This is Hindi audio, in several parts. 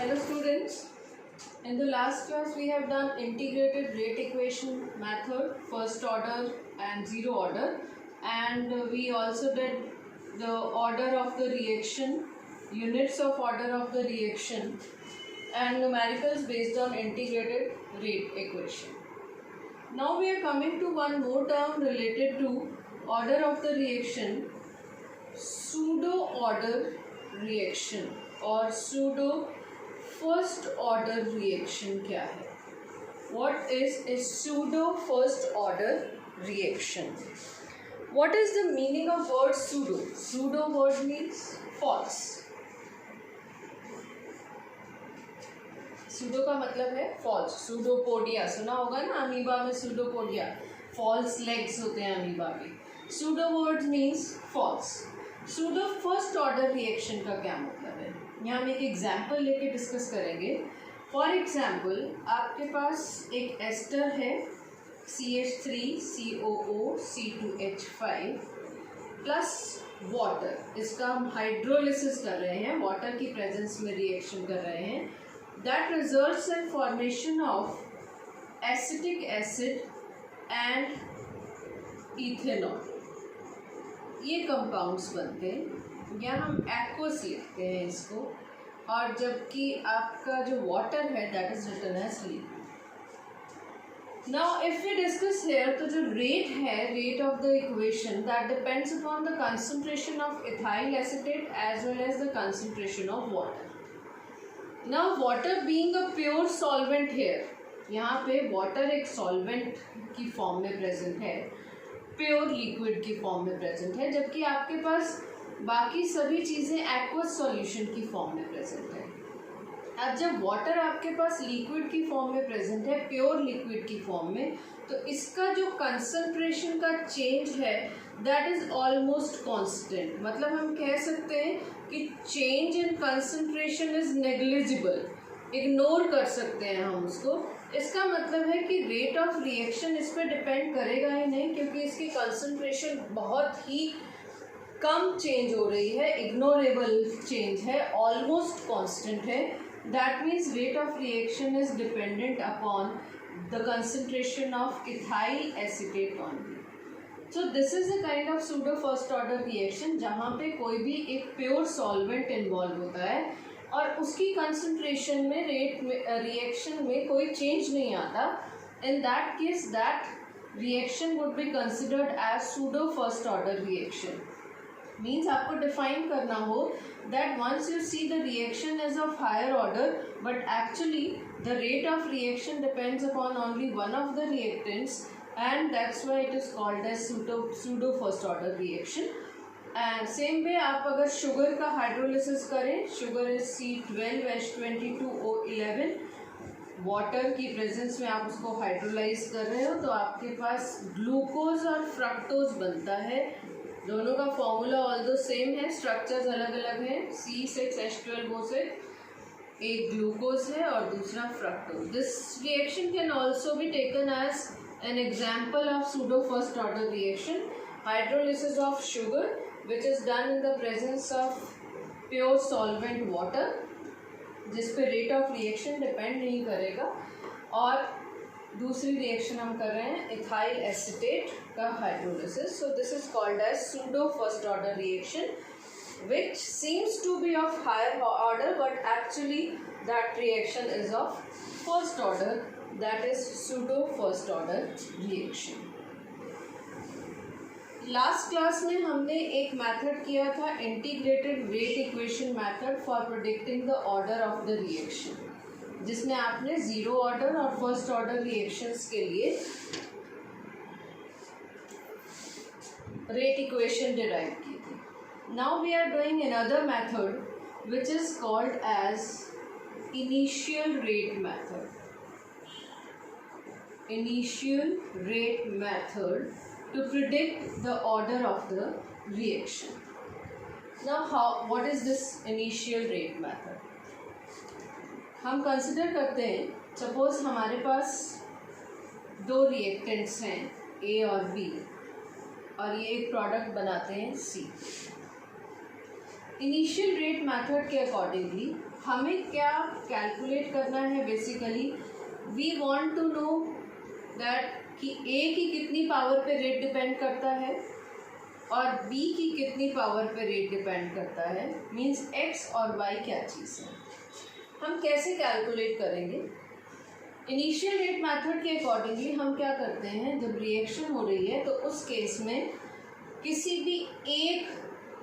Hello students, in the last class we have done integrated rate equation method, first order and zero order, and we also did the order of the reaction, units of order of the reaction and numericals based on integrated rate equation. Now we are coming to one more term related to order of the reaction, pseudo order reaction और pseudo फर्स्ट ऑर्डर रिएक्शन क्या है? What is a pseudo first order reaction? What is the meaning of word pseudo? Pseudo word means false. Pseudo का मतलब है फॉल्स. सूडोपोडिया सुना होगा ना, अमीबा में सूडोपोडिया, फॉल्स लेग्स होते हैं अमीबा के. Pseudo word means false. Pseudo first order reaction का क्या मतलब है? यहाँ हम एक एग्जाम्पल लेके डिस्कस करेंगे. फॉर एग्जाम्पल आपके पास एक एस्टर है CH3COO C2H5 प्लस वाटर. इसका हम हाइड्रोलिसिस कर रहे हैं, वाटर की प्रेजेंस में रिएक्शन कर रहे हैं. That results in formation of acetic acid and ethanol. ये कंपाउंड्स बनते हैं, या हम एक्वस लिखते हैं इसको, और जबकि आपका जो वाटर है that is written as liquid. Now if we discuss here, तो जो रेट है, rate of the equation that depends upon the concentration of ethyl acetate as well as the concentration of water. Now water being a pure solvent here, यहाँ पे वाटर एक सॉल्वेंट की फॉर्म में प्रेजेंट है, प्योर लिक्विड की फॉर्म में प्रेजेंट है, जबकि आपके पास बाकी सभी चीज़ें एक्वस सॉल्यूशन की फॉर्म में प्रेजेंट है. अब जब वाटर आपके पास लिक्विड की फॉर्म में प्रेजेंट है, प्योर लिक्विड की फॉर्म में, तो इसका जो कंसंट्रेशन का चेंज है दैट इज ऑलमोस्ट कांस्टेंट. मतलब हम कह सकते हैं कि change in concentration is negligible, ignore कर सकते हैं हम उसको. इसका मतलब है कि रेट ऑफ रिएक्शन इस पर डिपेंड करेगा ही नहीं, क्योंकि इसकी कंसंट्रेशन बहुत ही कम चेंज हो रही है, इग्नोरेबल चेंज है, ऑलमोस्ट कांस्टेंट है. That means rate of reaction is dependent upon the concentration of ethyl acetate only. So this is a kind of pseudo first order reaction, जहाँ पे कोई भी एक प्योर सॉल्वेंट इन्वॉल्व होता है और उसकी कंसंट्रेशन में रेट में रिएक्शन में कोई चेंज नहीं आता. In that case that reaction would be considered as pseudo first order reaction. Means आपको डिफाइन करना हो that once you see the reaction is of higher order, but actually the rate of reaction depends upon only one of the reactants, and that's why it is called as pseudo first order reaction. And same way आप अगर शुगर का हाइड्रोलिसिस करें, शुगर इज C12H22O11, वाटर की प्रेजेंस में आप उसको हाइड्रोलाइज कर रहे हो, तो आपके पास ग्लूकोज और फ्रक्टोज बनता है. दोनों का फॉर्मूला ऑल्दो सेम है, स्ट्रक्चर्स अलग अलग हैं. C6H12O6 एक ग्लूकोज है और दूसरा fructose. This reaction can also be taken as an example of pseudo first order reaction. Hydrolysis of sugar which is done in the presence of pure solvent water, जिस पे रेट ऑफ रिएक्शन डिपेंड नहीं करेगा. और दूसरी रिएक्शन हम कर रहे हैं इथाइल एसीटेट का hydrolysis. So this is called as pseudo first order reaction which seems to be of higher order, but actually that reaction is of first order, that is pseudo first order reaction. Last class में हमने एक मेथड किया था, integrated rate equation method for predicting the order of the reaction, जिसमें आपने जीरो ऑर्डर और फर्स्ट ऑर्डर रिएक्शंस के लिए रेट इक्वेशन डिराइव की थी. Now we are doing another method which is called as initial rate method. Initial rate method to predict the order of the reaction. Now what is this initial rate method? हम कंसिडर करते हैं, सपोज हमारे पास दो रिएक्टेंट्स हैं A और B, और ये एक प्रोडक्ट बनाते हैं C. इनिशियल रेट मेथड के अकॉर्डिंगली हमें क्या कैलकुलेट करना है? Basically we want to know that कि ए की कितनी पावर पे रेट डिपेंड करता है और बी की कितनी पावर पे रेट डिपेंड करता है, मींस एक्स और वाई क्या चीज़ है। हम कैसे कैलकुलेट करेंगे? इनिशियल रेट मेथड के अकॉर्डिंगली हम क्या करते हैं, जब रिएक्शन हो रही है तो उस केस में किसी भी एक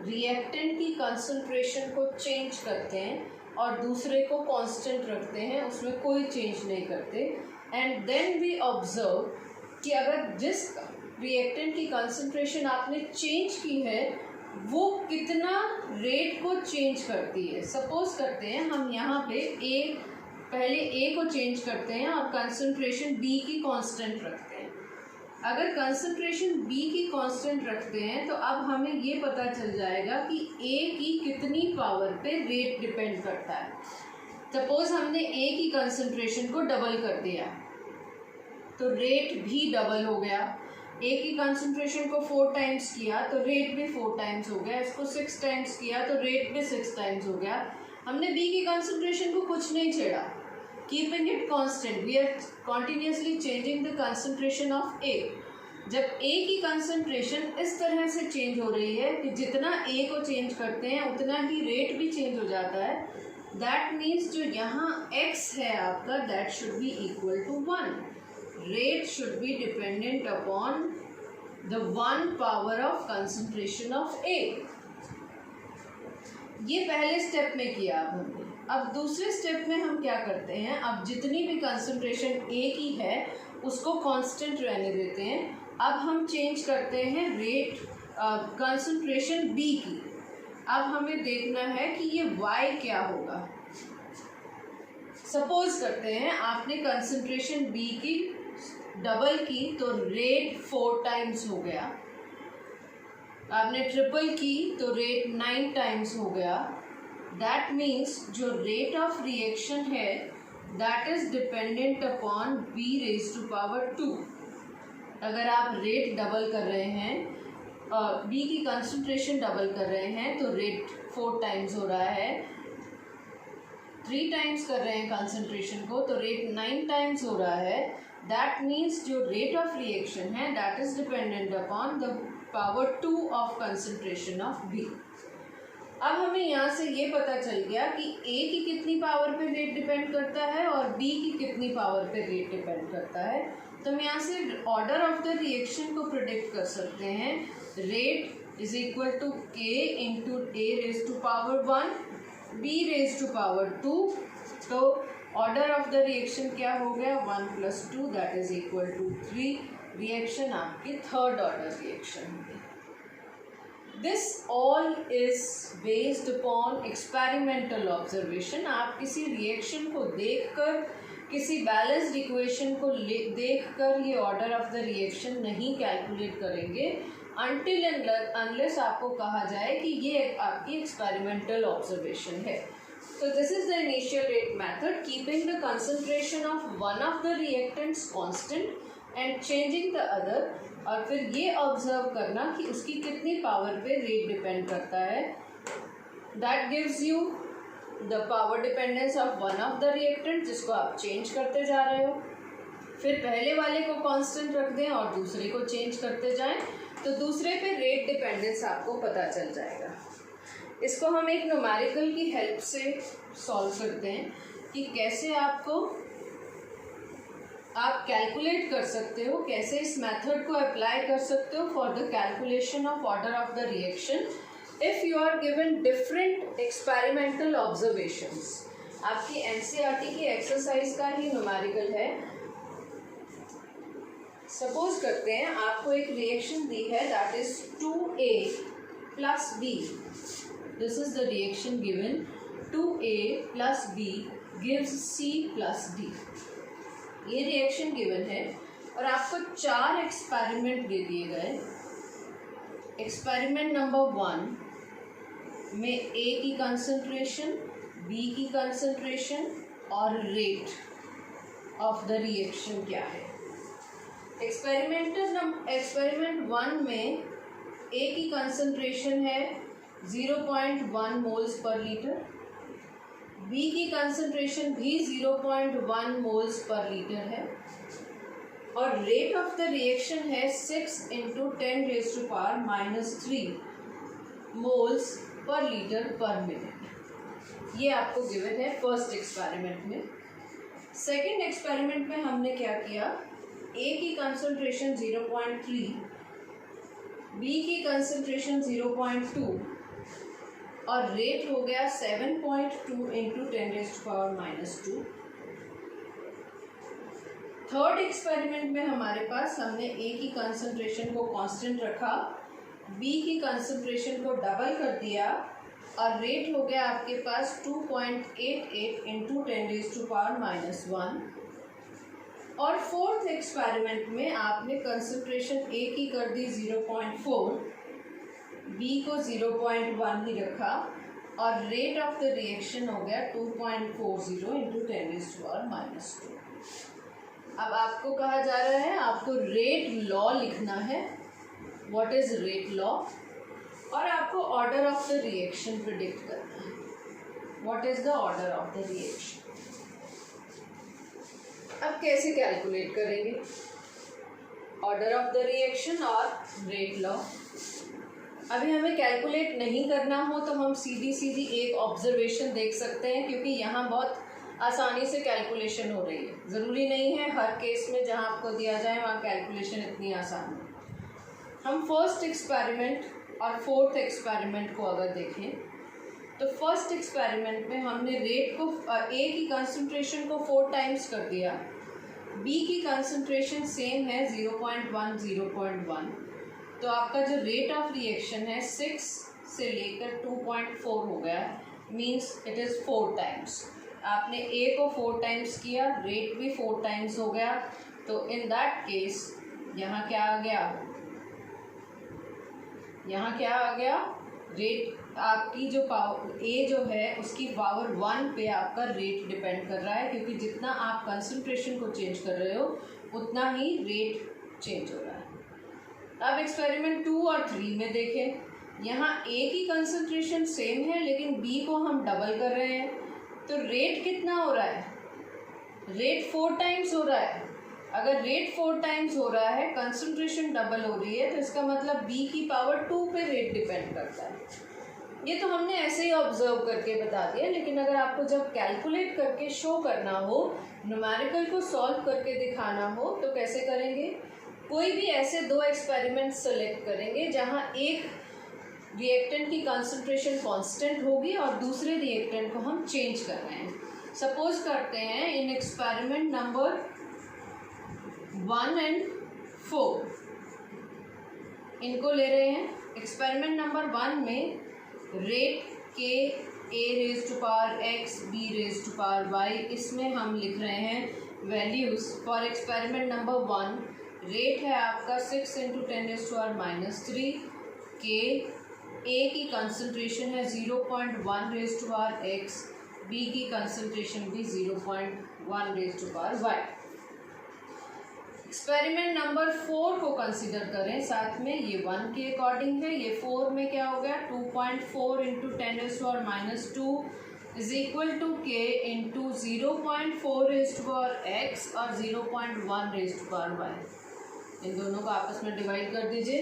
रिएक्टेंट की कंसंट्रेशन को चेंज करते हैं और दूसरे को कांस्टेंट रखते हैं, उसमें कोई चेंज नहीं करते। एंड देन वी ऑब्जर्व कि अगर जिस रिएक्टेंट की कंसंट्रेशन आपने चेंज की है वो कितना रेट को चेंज करती है। सपोज करते हैं हम यहाँ पे पहले ए को चेंज करते हैं और कंसंट्रेशन बी की कांस्टेंट रखते हैं। अगर कंसंट्रेशन बी की कांस्टेंट रखते हैं तो अब हमें ये पता चल जाएगा कि ए की कितनी पावर पे रेट डिपेंड करता है। सपोज हमने ए की कंसंट्रेशन को डबल कर दिया तो रेट भी डबल हो गया। ए की कंसंट्रेशन को 4 टाइम्स किया तो रेट भी 4 टाइम्स हो गया। इसको 6 टाइम्स किया तो रेट भी 6 टाइम्स हो गया। हमने बी की कंसंट्रेशन को कुछ नहीं छेड़ा, keeping it constant, we are continuously changing the concentration of A. जब ए की कंसंट्रेशन इस तरह से चेंज हो रही है कि जितना ए को चेंज करते हैं उतना ही रेट भी चेंज हो जाता है, दैट मीन्स जो यहाँ x है आपका, that should be equal to 1। Rate should be dependent upon the 1 power of concentration of A. ये पहले स्टेप में किया अब हमने। अब दूसरे स्टेप में हम क्या करते हैं, अब जितनी भी कंसंट्रेशन ए की है उसको कांस्टेंट रहने देते हैं। अब हम चेंज करते हैं रेट कंसंट्रेशन बी की। अब हमें देखना है कि ये वाई क्या होगा। सपोज करते हैं आपने कंसंट्रेशन बी की डबल की तो रेट 4 टाइम्स हो गया, आपने ट्रिपल की तो रेट 9 टाइम्स हो गया। दैट मीन्स जो रेट ऑफ रिएक्शन है that is dependent upon B raise to power 2। अगर आप रेट डबल कर रहे हैं और बी की कंसंट्रेशन डबल कर रहे हैं तो रेट 4 टाइम्स हो रहा है, 3 टाइम्स कर रहे हैं कंसंट्रेशन को तो रेट 9 टाइम्स हो रहा है। दैट मीन्स जो रेट ऑफ रिएक्शन है that is dependent upon the power 2 of concentration of B. अब हमें यहाँ से ये पता चल गया कि ए की कितनी पावर पे रेट डिपेंड करता है और बी की कितनी पावर पे रेट डिपेंड करता है। तो हम यहाँ से ऑर्डर ऑफ द रिएक्शन को प्रिडिक्ट कर सकते हैं। Rate is equal to k into A raise to power 1 B raise to power 2। तो ऑर्डर ऑफ द रिएक्शन क्या हो गया, 1 + 2 दैट इज इक्वल टू 3। रिएक्शन आपकी थर्ड ऑर्डर रिएक्शन होगी। This all is based upon experimental observation. आप किसी रिएक्शन को देखकर, किसी बैलेंस्ड इक्वेशन को देखकर ये ऑर्डर ऑफ द रिएक्शन नहीं कैलकुलेट करेंगे अनटिल एंड अनलेस आपको कहा जाए कि ये आपकी एक्सपेरिमेंटल ऑब्जर्वेशन है। So this is the initial rate method, keeping the concentration of one of the reactants constant and changing the other, और फिर ये ऑब्जर्व करना कि उसकी कितनी पावर पे रेट डिपेंड करता है। That gives you the power dependence of one of the reactant जिसको आप चेंज करते जा रहे हो। फिर पहले वाले को कांस्टेंट रख दें और दूसरे को चेंज करते जाएं तो दूसरे पे रेट डिपेंडेंस आपको पता चल जाएगा। इसको हम एक न्यूमेरिकल की हेल्प से सॉल्व करते हैं कि कैसे आप कैलकुलेट कर सकते हो, कैसे इस मेथड को अप्लाई कर सकते हो for the calculation of order of the reaction if you are given different experimental observations. आपकी एनसीईआरटी की एक्सरसाइज का ही न्यूमेरिकल है। सपोज करते हैं आपको एक रिएक्शन दी है that is 2A + B। This is the reaction given, 2A + B gives C + D। ये रिएक्शन गिवन है और आपको 4 एक्सपेरिमेंट दे दिए गए। एक्सपेरिमेंट नंबर 1 में A की कंसंट्रेशन, B की कंसंट्रेशन और रेट ऑफ द रिएक्शन क्या है। एक्सपेरिमेंट 1 में A की कंसंट्रेशन है 0.1 मोल्स पर लीटर, बी की कंसंट्रेशन भी 0.1 मोल्स पर लीटर है और रेट ऑफ द रिएक्शन है 6 × 10⁻³ मोल्स पर लीटर पर मिनट। ये आपको गिवन है फर्स्ट एक्सपेरिमेंट में। सेकेंड एक्सपेरिमेंट में हमने क्या किया, ए की कंसंट्रेशन 0.3, बी की कंसंट्रेशन 0.2 और रेट हो गया 7.2 × 10⁻²। थर्ड एक्सपेरिमेंट में हमारे पास हमने ए की कंसंट्रेशन को कांस्टेंट रखा, बी की कंसंट्रेशन को डबल कर दिया और रेट हो गया आपके पास 2.88 × 10⁻⁻1। और फोर्थ एक्सपेरिमेंट में आपने कंसंट्रेशन ए की कर दी 0.4, बी को 0.1 ही रखा और रेट ऑफ द रिएक्शन हो गया 2.40 × 10⁻²। अब आपको कहा जा रहा है आपको रेट लॉ लिखना है, व्हाट इज रेट लॉ, और आपको order of the reaction predict करना है, what is the order of the reaction. अब कैसे कैलकुलेट करेंगे ऑर्डर ऑफ द रिएक्शन और रेट लॉ। अभी हमें कैलकुलेट नहीं करना हो तो हम सीधी एक ऑब्जर्वेशन देख सकते हैं, क्योंकि यहाँ बहुत आसानी से कैलकुलेशन हो रही है। ज़रूरी नहीं है हर केस में जहाँ आपको दिया जाए वहाँ कैलकुलेशन इतनी आसान है। हम फर्स्ट एक्सपेरिमेंट और फोर्थ एक्सपेरिमेंट को अगर देखें तो फर्स्ट एक्सपेरिमेंट में हमने रेट को ए की कंसंट्रेशन को 4 टाइम्स कर दिया, बी की कंसंट्रेशन सेम है 0.1 0.1, तो आपका जो रेट ऑफ रिएक्शन है 6 से लेकर 2.4 हो गया, मींस इट इज़ 4 टाइम्स। आपने ए को 4 टाइम्स किया, रेट भी 4 टाइम्स हो गया, तो इन दैट केस यहाँ क्या आ गया, यहाँ क्या आ गया, रेट आपकी जो पावर ए जो है उसकी पावर 1 पे आपका रेट डिपेंड कर रहा है, क्योंकि जितना आप कंसंट्रेशन को चेंज कर रहे हो उतना ही रेट चेंज हो रहा है। अब एक्सपेरिमेंट 2 और 3 में देखें, यहाँ ए की कंसंट्रेशन सेम है लेकिन बी को हम डबल कर रहे हैं, तो रेट कितना हो रहा है, रेट 4 टाइम्स हो रहा है। अगर रेट 4 टाइम्स हो रहा है, कंसंट्रेशन डबल हो रही है, तो इसका मतलब बी की पावर 2 पे रेट डिपेंड करता है। ये तो हमने ऐसे ही ऑब्जर्व करके बता दिया, लेकिन अगर आपको जब कैलकुलेट करके शो करना हो, न्यूमेरिकल को सॉल्व करके दिखाना हो, तो कैसे करेंगे, कोई भी ऐसे 2 एक्सपेरिमेंट सेलेक्ट करेंगे जहाँ एक रिएक्टेंट की कंसंट्रेशन कांस्टेंट होगी और दूसरे रिएक्टेंट को हम चेंज कर रहे हैं। सपोज करते हैं इन एक्सपेरिमेंट नंबर 1 और 4 इनको ले रहे हैं। एक्सपेरिमेंट नंबर 1 में रेट के a⁻x b⁻y, इसमें हम लिख रहे हैं values for experiment number 1। Rate है आपका 6 × 10⁻³ के, ए की कंसंट्रेशन है 0.1⁻x, बी की कंसंट्रेशन भी 0.1⁻y। एक्सपेरिमेंट नंबर 4 को कंसिडर करें साथ में, ये 1 के अकॉर्डिंग है, ये 4 में क्या हो गया 2.4 × 10⁻² is equal to k into 0.4⁻x और 0.1⁻y। इन दोनों को आपस में डिवाइड कर दीजिए,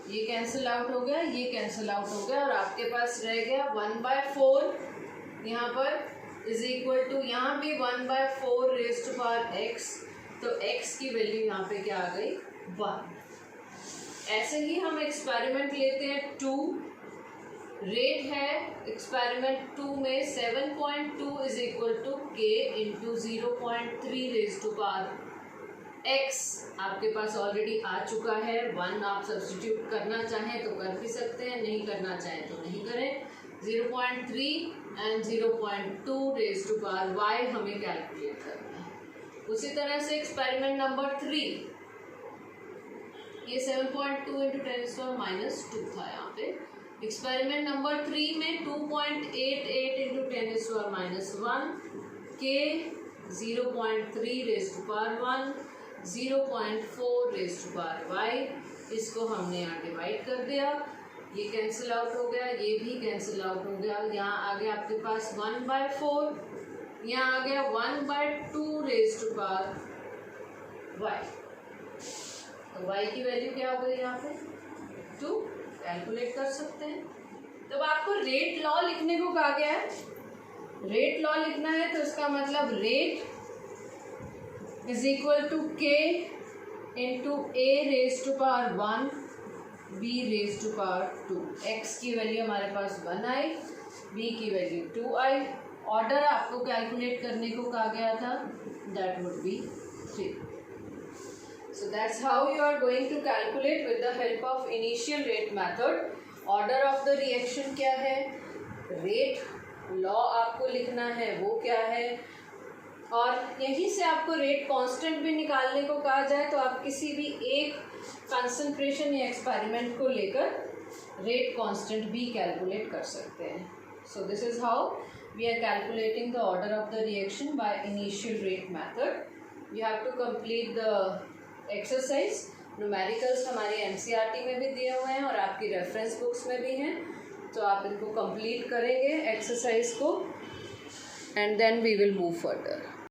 ये कैंसिल आउट हो गया, ये कैंसिल आउट हो गया और आपके पास रह गया 1/4 यहाँ पर इज इक्वल टू, यहाँ भी 1/4⁻x, तो x की वैल्यू यहाँ पे क्या आ गई 1। ऐसे ही हम एक्सपेरिमेंट लेते हैं 2, रेट है एक्सपेरिमेंट 2 में 7.2 is equal to k into 0.3⁻x। आपके पास ऑलरेडी आ चुका है, 1 आप सब्स्टिट्यूट करना चाहें तो कर भी सकते हैं, नहीं करना चाहें तो नहीं करें। 0.3 एंड 0.2⁻y हमें कैलकुलेट करना है। उसी तरह से एक्सपेरिमेंट नंबर 3, ये 7.2 × 10⁻² था यहाँ पे। एक्सपेरिमेंट नंबर 3 में 2.88 × 10⁻1 के 0.3⁻1 0.4⁻y, इसको हमने यहाँ डिवाइड कर दिया ये कैंसिल आउट हो गया, ये भी कैंसिल आउट हो गया। यहाँ आ गया आपके पास 1/4, यहाँ आ गया 1/2 रेज़ टू पावर y। तो y की वैल्यू क्या हो गई यहाँ पे 2, कैलकुलेट कर सकते हैं। तो आपको रेट लॉ लिखने को कहा गया है, रेट लॉ लिखना है तो इसका मतलब rate is equal to k into a raise to power 1 b raise to power 2। x की वैल्यू हमारे पास 1 आई, b की वैल्यू 2 आई। ऑर्डर आपको कैलकुलेट करने को कहा गया था, that would be 3। So that's how you are going to calculate with the help of initial rate method. Order of the reaction क्या है, rate law आपको लिखना है वो क्या है, और यहीं से आपको रेट कांस्टेंट भी निकालने को कहा जाए तो आप किसी भी एक कंसंट्रेशन या एक्सपेरिमेंट को लेकर रेट कांस्टेंट भी कैलकुलेट कर सकते हैं। So this is how we are calculating the order of the reaction by initial rate method. You have to complete the exercise. Numericals हमारी एनसीईआरटी में भी दिए हुए हैं और आपकी रेफरेंस बुक्स में भी हैं, तो आप इनको कंप्लीट करेंगे एक्सरसाइज को, and then we will move further.